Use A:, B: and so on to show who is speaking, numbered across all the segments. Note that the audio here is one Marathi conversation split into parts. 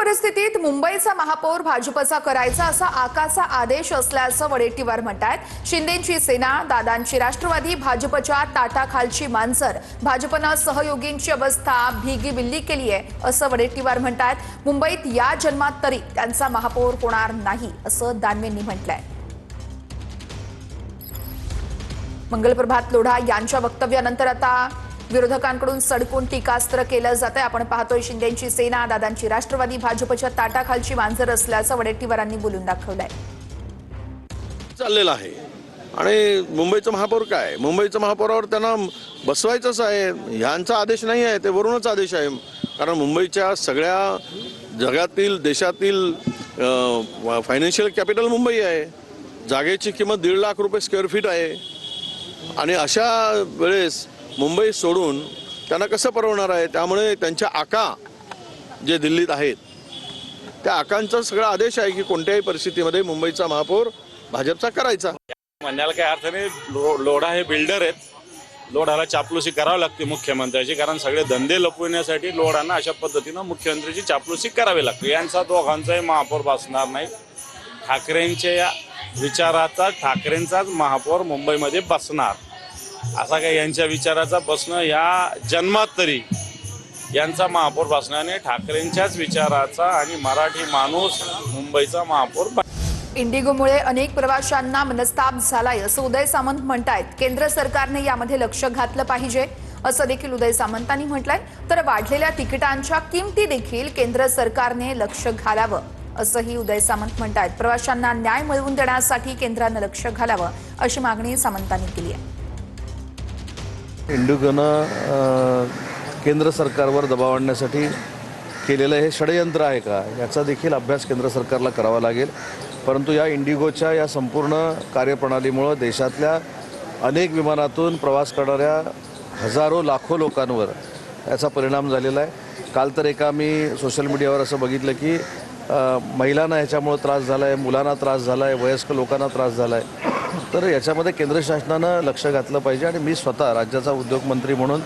A: परिस्थितीत मुंबईचा महापौर भाजपचा करायचा असा आकाचा आदेश असल्याचं वडेट्टीवार म्हणतात। शिंदेंची सेना, दादांची राष्ट्रवादी, भाजपच्या ताटाखालची मांजर, भाजपनं सहयोगींची अवस्था भीगी बिल्ली केली आहे असं वडेट्टीवार म्हणतात। मुंबईत या जन्मात तरी त्यांचा महापौर होणार नाही असं दानवेंनी म्हटलंय। मंगलप्रभात लोढा यांच्या वक्तव्यानंतर आता विरोधकांकडून सडकून टीकास्त्र केलं जातंय। आपण पाहतोय शिंदेंची सेना, दादांची राष्ट्रवादी, भाजपच्या ताटाखालची मांजर असल्याचं वडेट्टीवारांनी बोलून दाखवलंय।
B: चाललेलं आहे आणि मुंबईचं महापौर काय, मुंबईचं महापौरावर त्यांना बसवायचंच आहे। यांचा आदेश नाही आहे, ते वरूनच आदेश आहे। कारण मुंबईच्या सगळ्या जगातील देशातील फायनान्शियल कॅपिटल मुंबई आहे। जागेची किंमत 1.5 लाख रुपये स्क्वेअर फीट आहे आणि अशा वेळेस मुंबई सोडून त्यांना कसं परवणार आहे। त्यामुळे त्यांच्या आका जे दिल्लीत आहेत त्या आकांचा सगळा आदेश आहे की कोणत्याही परिस्थितीमध्ये मुंबईचा महापौर भाजपचा करायचा।
C: म्हणण्याला काही अर्थ नाही। लोढा हे बिल्डर आहेत, लोढाला चापलुसी करावी लागते मुख्यमंत्र्याची, कारण सगळे धंदे लपविण्यासाठी लोढांना अशा पद्धतीनं मुख्यमंत्र्याची चापलुसी करावी लागते। यांचा दोघांचाही महापौर बसणार नाही। ठाकरेंच्या विचाराचा ठाकरेंचाच महापौर मुंबईमध्ये बसणार असा काही यांच्या विचाराचा प्रश्न या जन्मात तरी यांचा महापौर बसण्याने ठाकरेंच्याच विचाराचा आणि मराठी माणूस मुंबईचा महापौर।
A: इंडिगोमुळे अनेक प्रवाशांना मनस्ताप झालाय असं उदय सामंत म्हणतायत। केंद्र सरकारने यामध्ये लक्ष घातलं पाहिजे असं देखील उदय सामंतांनी म्हटलंय। तर वाढलेल्या तिकिटांच्या किमती देखील केंद्र सरकारने लक्ष घालावं असंही उदय सामंत म्हणतायत। प्रवाशांना न्याय मिळवून देण्यासाठी केंद्रानं लक्ष घालावं अशी मागणी सामंतांनी केली आहे।
D: इंडिगोनं केंद्र सरकारवर दबाव आणण्यासाठी केलेलं हे षडयंत्र आहे का याचा देखील अभ्यास केंद्र सरकारला करावा लागेल। परंतु या इंडिगोच्या या संपूर्ण कार्यप्रणालीमुळं देशातल्या अनेक विमानातून प्रवास करणाऱ्या हजारो लाखो लोकांवर याचा परिणाम झालेला आहे। काल तर एका मी सोशल मीडियावर असं बघितलं की महिलांना ह्याच्यामुळे त्रास झाला आहे, मुलांना त्रास झाला आहे, वयस्क लोकांना त्रास झाला आहे। तर याच्यामध्ये केंद्र शासनानं लक्ष घातलं पाहिजे आणि मी स्वतः राज्याचा उद्योगमंत्री म्हणून,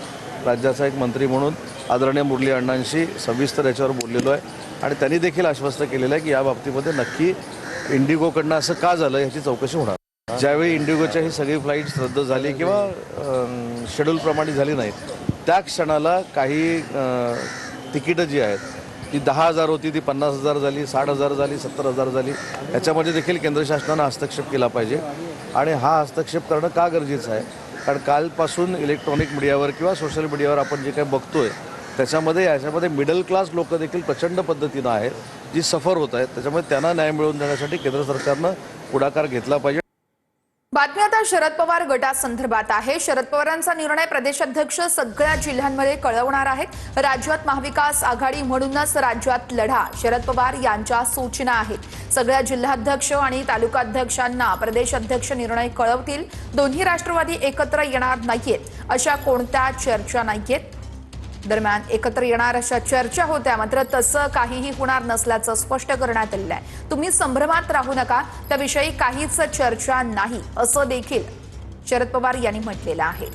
D: राज्याचा एक मंत्री म्हणून आदरणीय मुरली अण्णांशी सविस्तर याच्यावर बोललेलो आहे आणि त्यांनी देखील आश्वस्त केलेलं आहे की या बाबतीमध्ये नक्की इंडिगोकडनं असं का झालं याची चौकशी होणार। ज्यावेळी इंडिगोच्या ही सगळी फ्लाईट्स रद्द झाली किंवा शेड्यूलप्रमाणे झाली नाहीत त्या क्षणाला काही तिकीटं जी आहेत ती 10,000 होती, ती 50,000 झाली, 60,000 झाली, 70,000 झाली। याच्यामध्ये देखील केंद्र शासनानं हस्तक्षेप केला पाहिजे आणि हा हस्तक्षेप करणं का गरजेचं आहे, कारण कालपासून इलेक्ट्रॉनिक मीडियावर किंवा सोशल मीडियावर आपण जे काही बघतोय याच्यामध्ये मिडल क्लास लोक देखील प्रचंड पद्धतीनं आहेत जी सफर होत आहेत। त्याच्यामुळे त्यांना न्याय मिळवून देण्यासाठी केंद्र सरकारनं पुढाकार घेतला पाहिजे।
A: बातमी आता शरद पवार गटासंदर्भात आहे। शरद पवारांचा निर्णय प्रदेशाध्यक्ष सगळ्या जिल्ह्यांमध्ये कळवणार आहेत। राज्यात महाविकास आघाडी म्हणूनच राज्यात लढा, शरद पवार यांच्या सूचना आहेत। सगळ्या जिल्हाध्यक्ष आणि तालुकाध्यक्षांना प्रदेशाध्यक्ष निर्णय कळवतील। दोन्ही राष्ट्रवादी एकत्र येणार नाहीयेत अशा कोणत्या चर्चा नाहीयेत। दरम्यान एकत्र येणार अशा चर्चा होत्या, मात्र तसं काहीही होणार नसल्याचं स्पष्ट करण्यात आलेलं आहे। तुम्ही संभ्रमात राहू नका, त्याविषयी काहीच चर्चा नाही असं देखील शरद पवार यांनी म्हटलेलं आहे।